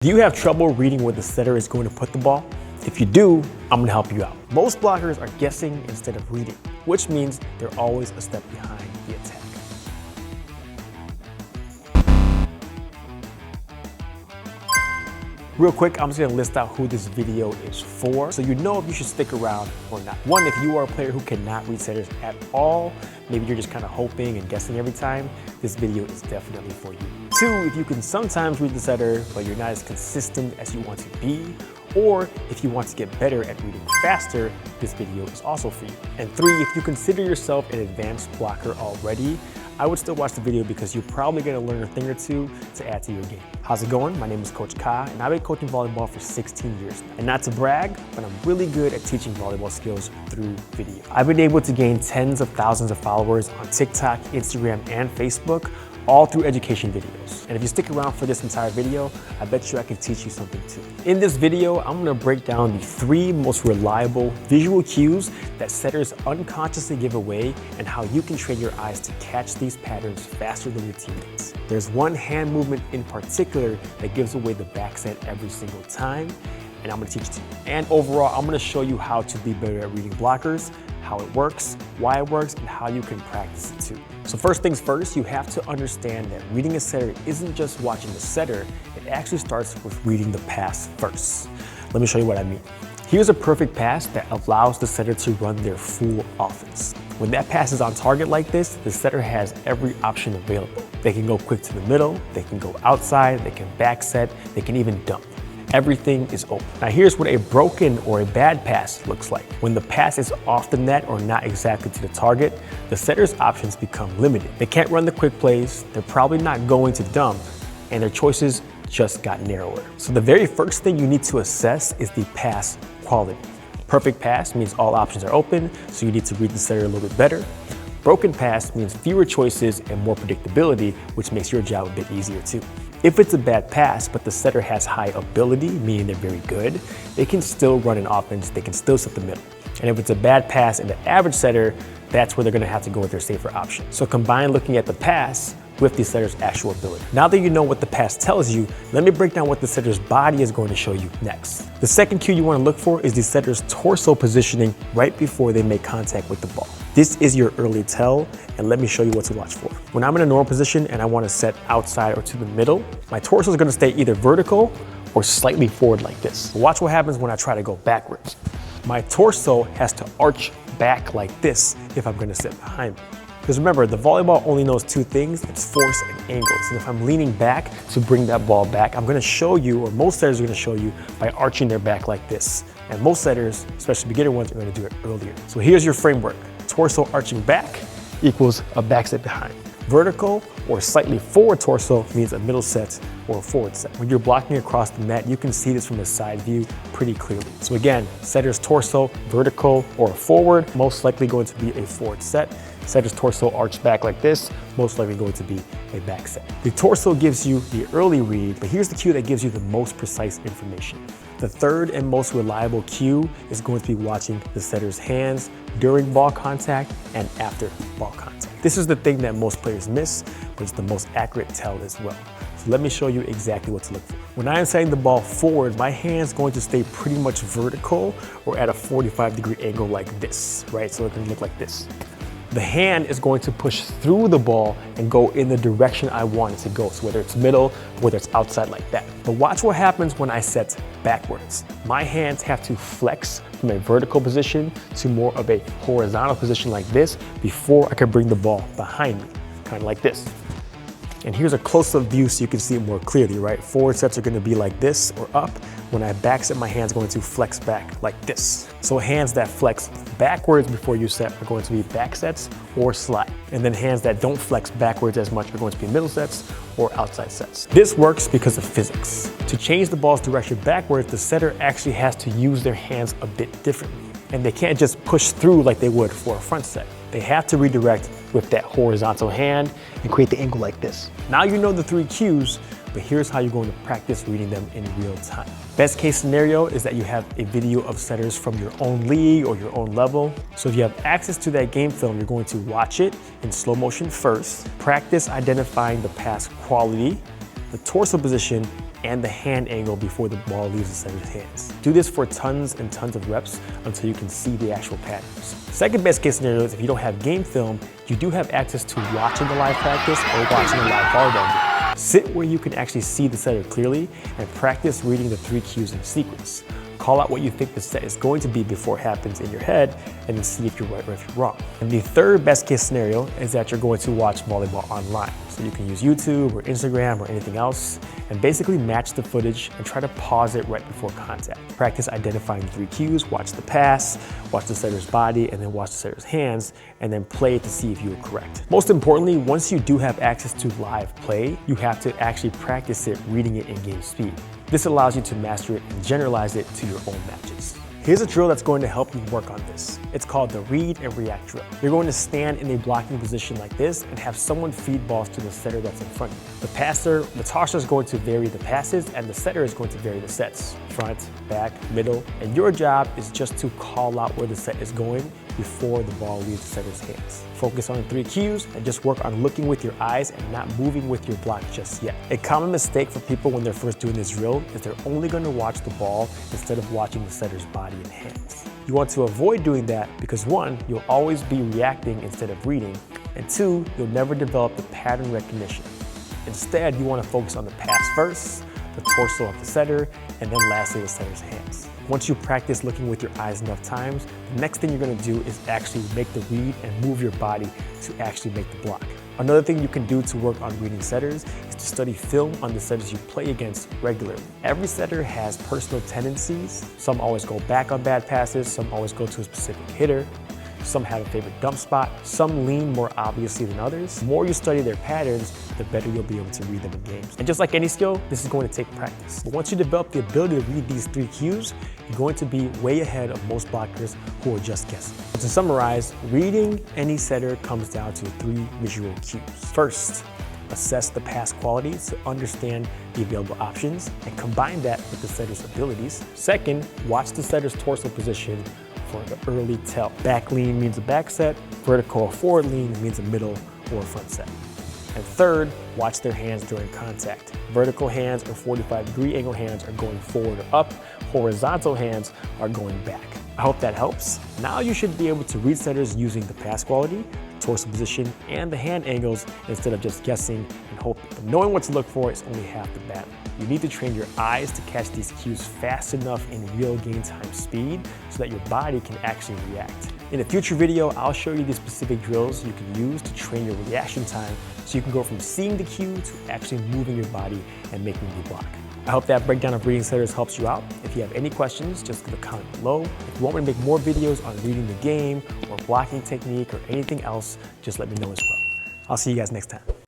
Do you have trouble reading where the setter is going to put the ball? If you do, I'm gonna help you out. Most blockers are guessing instead of reading, which means they're always a step behind the attack. Real quick, I'm just gonna list out who this video is for, so you know if you should stick around or not. One, if you are a player who cannot read setters at all, maybe you're just kind of hoping and guessing every time, this video is definitely for you. Two, if you can sometimes read the setter, but you're not as consistent as you want to be, or if you want to get better at reading faster, this video is also for you. And three, if you consider yourself an advanced blocker already, I would still watch the video because you're probably gonna learn a thing or two to add to your game. How's it going? My name is Coach Ka, and I've been coaching volleyball for 16 years now. And not to brag, but I'm really good at teaching volleyball skills through video. I've been able to gain tens of thousands of followers on TikTok, Instagram, and Facebook, all through education videos. And if you stick around for this entire video, I bet you I can teach you something too. In this video, I'm gonna break down the 3 most reliable visual cues that setters unconsciously give away and how you can train your eyes to catch these patterns faster than your teammates. There's one hand movement in particular that gives away the back set every single time, and I'm gonna teach it to you. And overall, I'm gonna show you how to be better at reading blockers, how it works, why it works, and how you can practice it too. So first things first, you have to understand that reading a setter isn't just watching the setter, it actually starts with reading the pass first. Let me show you what I mean. Here's a perfect pass that allows the setter to run their full offense. When that pass is on target like this, the setter has every option available. They can go quick to the middle, they can go outside, they can back set, they can even dump. Everything is open. Now here's what a broken or a bad pass looks like. When the pass is off the net or not exactly to the target, the setter's options become limited. They can't run the quick plays, they're probably not going to dump, and their choices just got narrower. So the very first thing you need to assess is the pass quality. Perfect pass means all options are open, so you need to read the setter a little bit better. Broken pass means fewer choices and more predictability, which makes your job a bit easier too. If it's a bad pass, but the setter has high ability, meaning they're very good, they can still run an offense, they can still set the middle. And if it's a bad pass and an average setter, that's where they're gonna have to go with their safer option. So combine looking at the pass with the setter's actual ability. Now that you know what the pass tells you, let me break down what the setter's body is going to show you next. The second cue you want to look for is the setter's torso positioning right before they make contact with the ball. This is your early tell, and let me show you what to watch for. When I'm in a normal position and I want to set outside or to the middle, my torso is going to stay either vertical or slightly forward like this. Watch what happens when I try to go backwards. My torso has to arch back like this if I'm going to sit behind me. Because remember, the volleyball only knows 2 things, it's force and angles. And if I'm leaning back to bring that ball back, I'm gonna show you, or most setters are gonna show you, by arching their back like this. And most setters, especially beginner ones, are gonna do it earlier. So here's your framework. Torso arching back equals a back set behind. Vertical or slightly forward torso means a middle set or a forward set. When you're blocking across the net, you can see this from the side view pretty clearly. So again, setter's torso, vertical or forward, most likely going to be a forward set. Setter's torso arched back like this, most likely going to be a back set. The torso gives you the early read, but here's the cue that gives you the most precise information. The third and most reliable cue is going to be watching the setter's hands during ball contact and after ball contact. This is the thing that most players miss, but it's the most accurate tell as well. So let me show you exactly what to look for. When I am setting the ball forward, my hand's going to stay pretty much vertical or at a 45-degree angle like this, right? So it can look like this. The hand is going to push through the ball and go in the direction I want it to go. So whether it's middle, whether it's outside like that. But watch what happens when I set backwards. My hands have to flex from a vertical position to more of a horizontal position like this before I can bring the ball behind me, kind of like this. And here's a close-up view so you can see it more clearly, right? Forward sets are gonna be like this or up. When I back set, my hand's going to flex back like this. So hands that flex backwards before you set are going to be back sets or slide. And then hands that don't flex backwards as much are going to be middle sets or outside sets. This works because of physics. To change the ball's direction backwards, the setter actually has to use their hands a bit differently. And they can't just push through like they would for a front set. They have to redirect with that horizontal hand and create the angle like this. Now you know the 3 cues, but here's how you're going to practice reading them in real time. Best case scenario is that you have a video of setters from your own league or your own level. So if you have access to that game film, you're going to watch it in slow motion first, practice identifying the pass quality, the torso position, and the hand angle before the ball leaves the setter's hands. Do this for tons and tons of reps until you can see the actual patterns. Second best case scenario is if you don't have game film, you do have access to watching the live practice or watching a live volleyball game. Sit where you can actually see the setter clearly and practice reading the 3 cues in sequence. Call out what you think the set is going to be before it happens in your head, and then see if you're right or if you're wrong. And the third best case scenario is that you're going to watch volleyball online. So you can use YouTube or Instagram or anything else, and basically match the footage and try to pause it right before contact. Practice identifying the 3 cues, watch the pass, watch the setter's body, and then watch the setter's hands, and then play it to see if you were correct. Most importantly, once you do have access to live play, you have to actually practice it reading it in game speed. This allows you to master it and generalize it to your own matches. Here's a drill that's going to help you work on this. It's called the read and react drill. You're going to stand in a blocking position like this and have someone feed balls to the setter that's in front of you. The tosser is going to vary the passes, and the setter is going to vary the sets. Front, back, middle, and your job is just to call out where the set is going before the ball leaves the setter's hands. Focus on the 3 cues and just work on looking with your eyes and not moving with your block just yet. A common mistake for people when they're first doing this drill is they're only going to watch the ball instead of watching the setter's body and hands. You want to avoid doing that because 1, you'll always be reacting instead of reading, and 2, you'll never develop the pattern recognition. Instead, you want to focus on the pass first, the torso of the setter, and then lastly the setter's hands. Once you practice looking with your eyes enough times, the next thing you're going to do is actually make the read and move your body to actually make the block. Another thing you can do to work on reading setters is to study film on the setters you play against regularly. Every setter has personal tendencies. Some always go back on bad passes, some always go to a specific hitter. Some have a favorite dump spot, some lean more obviously than others. The more you study their patterns, the better you'll be able to read them in games. And just like any skill, this is going to take practice. But once you develop the ability to read these 3 cues, you're going to be way ahead of most blockers who are just guessing. To summarize, reading any setter comes down to 3 visual cues. First, assess the pass quality to understand the available options and combine that with the setter's abilities. Second, watch the setter's torso position for the early tell. Back lean means a back set, vertical or forward lean means a middle or a front set. And third, watch their hands during contact. Vertical hands or 45-degree angle hands are going forward or up, horizontal hands are going back. I hope that helps. Now you should be able to read setters using the pass quality, torso position, and the hand angles instead of just guessing and hoping. But knowing what to look for is only half the battle. You need to train your eyes to catch these cues fast enough in real game time speed so that your body can actually react. In a future video, I'll show you the specific drills you can use to train your reaction time so you can go from seeing the cue to actually moving your body and making the block. I hope that breakdown of reading setters helps you out. If you have any questions, just leave a comment below. If you want me to make more videos on reading the game or blocking technique or anything else, just let me know as well. I'll see you guys next time.